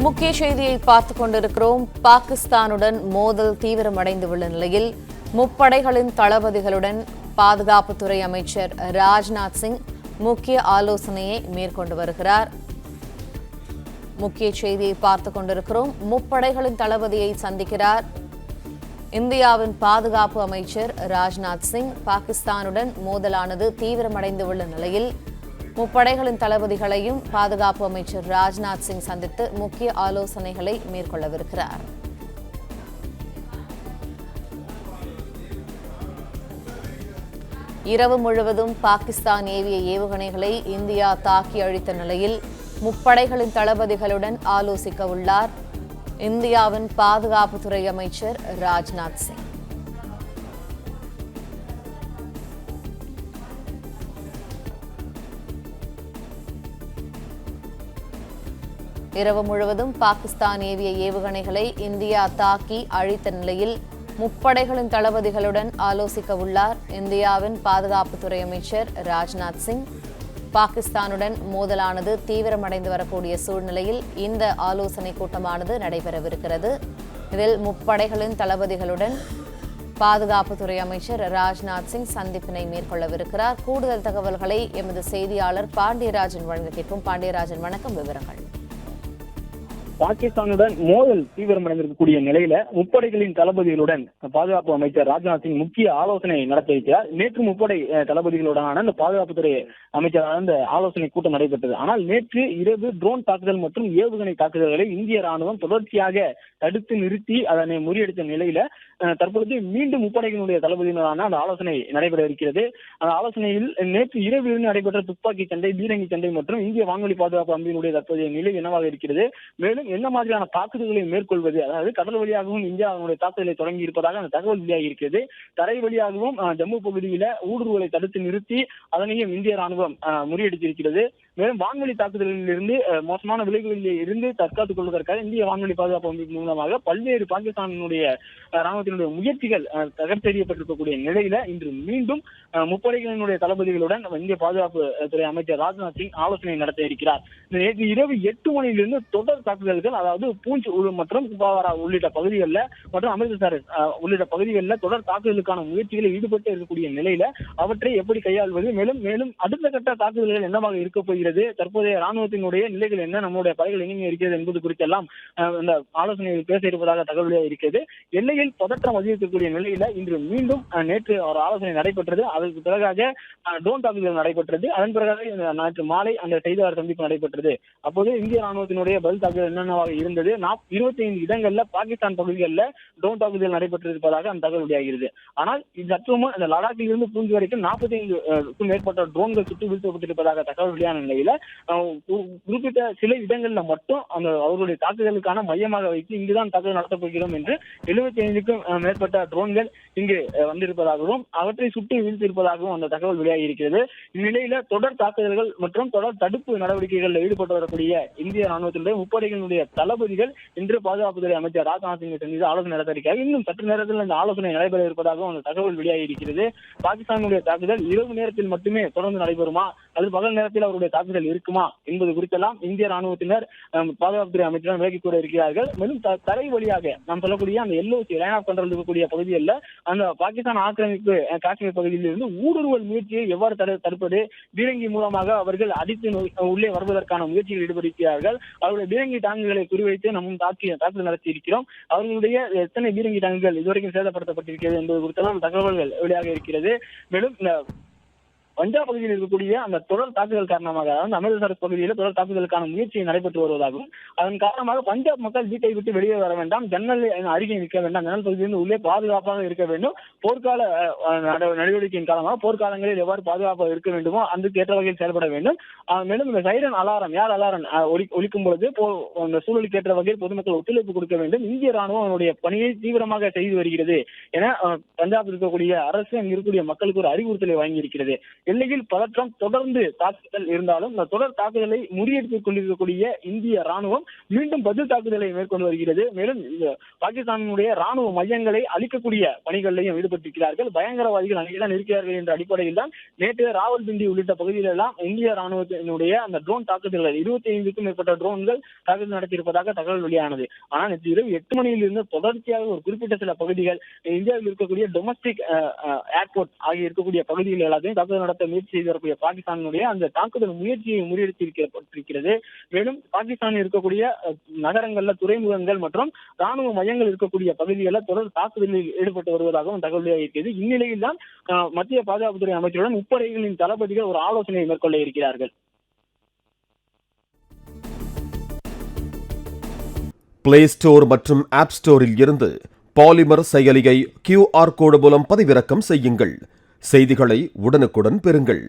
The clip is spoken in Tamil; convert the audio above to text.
முக்கிய செய்தியை பார்த்துக் கொண்டிருக்கிறோம். பாகிஸ்தானுடன் மோதல் தீவிரமடைந்துள்ள நிலையில் முப்படைகளின் தளபதிகளுடன் பாதுகாப்புத்துறை அமைச்சர் ராஜ்நாத் சிங் முக்கிய ஆலோசனையை மேற்கொண்டு வருகிறார். முக்கிய செய்தியை பார்த்துக் கொண்டிருக்கிறோம். முப்படைகளின் தளபதியை சந்திக்கிறார் இந்தியாவின் பாதுகாப்பு அமைச்சர் ராஜ்நாத் சிங். பாகிஸ்தானுடன் மோதலானது தீவிரமடைந்துள்ள நிலையில் முப்படைகளின் தளபதிகளையும் பாதுகாப்பு அமைச்சர் ராஜ்நாத் சிங் சந்தித்து முக்கிய ஆலோசனைகளை மேற்கொள்ளவிருக்கிறார். இரவு முழுவதும் பாகிஸ்தான் ஏவிய ஏவுகணைகளை இந்தியா தாக்கி அழித்த நிலையில் முப்படைகளின் தளபதிகளுடன் ஆலோசிக்க உள்ளார் இந்தியாவின் பாதுகாப்புத்துறை அமைச்சர் ராஜ்நாத் சிங். இரவு முழுவதும் பாகிஸ்தான் ஏவிய ஏவுகணைகளை இந்தியா தாக்கி அழித்த நிலையில் முப்படைகளின் தளபதிகளுடன் ஆலோசிக்க உள்ளார் இந்தியாவின் பாதுகாப்புத்துறை அமைச்சர் ராஜ்நாத் சிங். பாகிஸ்தானுடன் மோதலானது தீவிரமடைந்து வரக்கூடிய சூழ்நிலையில் இந்த ஆலோசனை கூட்டமானது நடைபெறவிருக்கிறது. இதில் முப்படைகளின் தளபதிகளுடன் பாதுகாப்புத்துறை அமைச்சர் ராஜ்நாத் சிங் சந்திப்பினை மேற்கொள்ளவிருக்கிறார். கூடுதல் தகவல்களை எமது செய்தியாளர் பாண்டியராஜன் வழங்க கேட்போம். பாண்டியராஜன், வணக்கம். விவரங்கள். பாகிஸ்தானுடன் மோதல் தீவிரமடைந்திருக்கக்கூடிய நிலையில முப்படைகளின் தளபதிகளுடன் பாதுகாப்பு அமைச்சர் ராஜ்நாத் சிங் முக்கிய ஆலோசனை நடத்த இருக்கிறார். நேற்று முப்படை தளபதிகளுடனான இந்த பாதுகாப்புத்துறை அமைச்சரான இந்த ஆலோசனை கூட்டம் நடைபெற்றது. ஆனால் நேற்று இரவு ட்ரோன் தாக்குதல் மற்றும் ஏவுகணை தாக்குதல்களை இந்திய ராணுவம் தொடர்ச்சியாக தடுத்து நிறுத்தி அதனை முறியடித்த நிலையில தற்பொழுது மீண்டும் முப்படைகளுடைய தளபதியினரான அந்த ஆலோசனை நடைபெற இருக்கிறது. அந்த ஆலோசனையில் நேற்று இரவிலிருந்து நடைபெற்ற துப்பாக்கி சண்டை, பீரங்கி சண்டை மற்றும் இந்திய வான்வழி பாதுகாப்பு அமைப்பினுடைய தற்போதைய நிலை என்னவாக இருக்கிறது, மேலும் என்ன மாதிரியான தாக்குதல்களை மேற்கொள்வது, அதாவது கடல் வழியாகவும் இந்தியா அதனுடைய தாக்குதலை தொடங்கி இருப்பதாக அந்த தகவல் வெளியாகி இருக்கிறது. தரை வழியாகவும் ஜம்மு பகுதியில ஊடுருவலை தடுத்து நிறுத்தி அதனையும் இந்திய ராணுவம் முறியடித்திருக்கிறது. மேலும் வான்வழி தாக்குதலில் இருந்து மோசமான விளைவுகளில் இருந்து தற்காத்துக் கொள்வதற்காக இந்திய வான்வழி பாதுகாப்பு அமைப்பு மூலமாக பல்வேறு பாகிஸ்தானுடைய ராணுவத்தினுடைய முயற்சிகள் தகர்த்தெறியப்பட்டிருக்கக்கூடிய நிலையில இன்று மீண்டும் முப்படைகளினுடைய தளபதிகளுடன் இந்திய பாதுகாப்பு துறை அமைச்சர் ராஜ்நாத் சிங் ஆலோசனை நடத்த இருக்கிறார். நேற்று இரவு 8 மணியிலிருந்து தொடர் தாக்குதல்கள், அதாவது பூஞ்ச் மற்றும் குபாவரா உள்ளிட்ட பகுதிகளில் மற்றும் அமிர்தசர் உள்ளிட்ட பகுதிகளில் தொடர் தாக்குதலுக்கான முயற்சிகளில் ஈடுபட்டு இருக்கக்கூடிய நிலையில அவற்றை எப்படி கையாள்வது, மேலும் மேலும் அடுத்த கட்ட தாக்குதல்கள் என்னவாக இருக்க போகிறது, தற்போதைய ராணுவத்தினுடைய நிலைகள் என்ன, நம்முடைய படைகள் எங்கே இருக்கிறது என்பது குறித்தெல்லாம் இந்த ஆலோசனையில் பேச இருப்பதாக தகவலாக இருக்கிறது. எல்லையில் பதற்றம் அதிகரிக்கக்கூடிய நிலையில இன்று மீண்டும் நேற்று ஒரு ஆலோசனை நடைபெற்றது. அதற்கு பிறகாக ட்ரோன் தாக்குதல் நடைபெற்றது. அதன் பிறகாக நேற்று மாலை அந்த செய்தியாளர் சந்திப்பு நடைபெற்றது. அப்போது இந்திய ராணுவத்தினுடைய பதில் தாக்குதல் என்னென்னவாக இருந்தது, 25 இடங்கள்ல பாகிஸ்தான் பகுதிகளில் ட்ரோன் தாக்குதல் நடைபெற்றிருப்பதாக அந்த தகவல் வெளியாகிறது. ஆனால் சற்றுமுன் இந்த லடாக்கில் இருந்து பூஞ்ச் வரைக்கும் 45க்கும் மேற்பட்ட ட்ரோன்கள் சுட்டு வீழ்த்தப்பட்டிருப்பதாக தகவல் வெளியான நிலையில குறிப்பிட்ட சில இடங்கள்ல மட்டும் அந்த அவர்களுடைய தாக்குதலுக்கான மையமாக வைத்து இங்குதான் தாக்குதல் நடத்தப் போகிறோம் என்று 75க்கும் மேற்பட்ட ட்ரோன்கள் இங்கு வந்திருப்பதாகவும் அவற்றை சுட்டு வீழ்த்திருப்பதாகவும் அந்த தகவல் வெளியாகி இருக்கிறது. இந்நிலையில தொடர் தாக்குதல்கள் மற்றும் தொடர் தடுப்பு நடவடிக்கைகளில் ஈடுபட்டு வரக்கூடிய இந்திய ராணுவத்தினுடைய முப்படைகளுடைய தளபதிகள் இன்று பாதுகாப்புத்துறை அமைச்சர் ராஜ்நாத் சிங் சந்தித்து ஆலோசனை நடத்த இருக்கிறார். இன்னும் சற்று நேரத்தில் இந்த ஆலோசனை நடைபெற இருப்பதாகவும் அந்த தகவல் வெளியாகி இருக்கிறது. பாகிஸ்தானுடைய தாக்குதல் இரவு நேரத்தில் மட்டுமே தொடர்ந்து நடைபெறுமா, அது பகல் நேரத்தில் அவருடைய தாக்குதல் இருக்குமா என்பது குறித்தெல்லாம் இந்திய ராணுவத்தினர் பாதுகாப்புத்துறை அமைச்சர் விலகிக் கூட இருக்கிறார்கள். மேலும் தரை வழியாக நாம் சொல்லக்கூடிய அந்த LOC லைன் ஆஃப் கண்ட்ரோல் இருக்கக்கூடிய பகுதிகளில் அந்த பாகிஸ்தான் ஆக்கிரமிப்பு காஷ்மீர் பகுதியில் இருந்து ஊடுருவல் முயற்சியை எவ்வாறு தடுப்பது, பீரங்கி மூலமாக அவர்கள் அடித்து உள்ளே வருவதற்கான முயற்சியில் ஈடுபடுகிறார்கள். அவருடைய பீரங்கி டாங்குகளை குறிவைத்து நம்ம தாக்குதல் நடத்தி இருக்கிறோம். அவர்களுடைய எத்தனை பீரங்கி டாங்குகள் இதுவரைக்கும் சேதப்படுத்தப்பட்டிருக்கிறது என்பது குறித்தெல்லாம் தகவல்கள் வெளியாக இருக்கிறது. மேலும் பஞ்சாப் பகுதியில் இருக்கக்கூடிய அந்த தொடர் தாக்குதல் காரணமாக அந்த அமிர்தசர் பகுதியில் தொடர் தாக்குதலுக்கான முயற்சி நடைபெற்று வருவதாகவும் அதன் காரணமாக பஞ்சாப் மக்கள் வீட்டை விட்டு வெளியே வர வேண்டாம், ஜன்னல் அருகே நிற்க வேண்டாம், ஜன்னல் பகுதியிலிருந்து உள்ளே பாதுகாப்பாக இருக்க வேண்டும், போர்க்கால நடவடிக்கையின் காரணமாக போர்க்காலங்களில் எவ்வாறு பாதுகாப்பாக இருக்க வேண்டுமோ அதுக்கு ஏற்ற வகையில் செயல்பட வேண்டும். மேலும் இந்த சைரன் அலாரம் ஒலிக்கும் பொழுது அந்த சூழலுக்கு ஏற்ற வகையில் பொதுமக்கள் ஒத்துழைப்பு கொடுக்க வேண்டும். இந்திய ராணுவம் அவனுடைய பணியை தீவிரமாக செய்து வருகிறது என பஞ்சாப் இருக்கக்கூடிய அரசு அங்கு இருக்கக்கூடிய மக்களுக்கு ஒரு அறிவுறுத்தலை வழங்கி இருக்கிறது. எல்லையில் பதற்றம் தொடர்ந்து தாக்குதல் இருந்தாலும் இந்த தொடர் தாக்குதலை முறியடித்துக் கொண்டிருக்கக்கூடிய இந்திய ராணுவம் மீண்டும் பதில் தாக்குதலை மேற்கொண்டு வருகிறது. மேலும் பாகிஸ்தானுடைய ராணுவ மையங்களை அழிக்கக்கூடிய பணிகளிலையும் ஈடுபட்டிருக்கிறார்கள். பயங்கரவாதிகள் அங்கேதான் இருக்கிறார்கள் என்ற அடிப்படையில் தான் நேற்று ராவல்பிண்டி உள்ளிட்ட பகுதிகளெல்லாம் இந்திய ராணுவத்தினுடைய அந்த ட்ரோன் தாக்குதல்கள் 25க்கும் மேற்பட்ட ட்ரோன்கள் தாக்குதல் நடத்தியிருப்பதாக தகவல் வெளியானது. ஆனால் நேற்று இரவு 8 மணியிலிருந்து தொடர்ச்சியாக ஒரு குறிப்பிட்ட சில பகுதிகள் இந்தியாவில் இருக்கக்கூடிய டொமஸ்டிக் ஏர்போர்ட் ஆகிய இருக்கக்கூடிய பகுதிகள் எல்லாத்தையும் தாக்குதல் நடத்த முயற்சி செய்து வரக்கூடிய பாகிஸ்தானுடைய அந்த தாக்குதல் முயற்சியை முறியடித்திருக்கிறது. மேலும் பாகிஸ்தானில் இருக்கக்கூடிய நகரங்கள்ல துறைமுகங்கள் மற்றும் ராணுவ மையங்கள் இருக்கக்கூடிய பகுதிகளில் தொடர் தாக்குதலில் ஈடுபட்டு வருவதாகவும் தகவல் இருக்கிறது. இந்நிலையில் தான் மத்திய பாதுகாப்புத்துறை அமைச்சருடன் முப்படைகளின் தளபதிகள் ஒரு ஆலோசனையை மேற்கொள்ள இருக்கிறார்கள். பிளே ஸ்டோர் மற்றும் ஆப் ஸ்டோரில் இருந்து பாலிமர் செயலியை QR கோடு மூலம் பதிவிறக்கம் செய்யுங்கள். செய்திகளை உடனுக்குடன் பெறுங்கள்.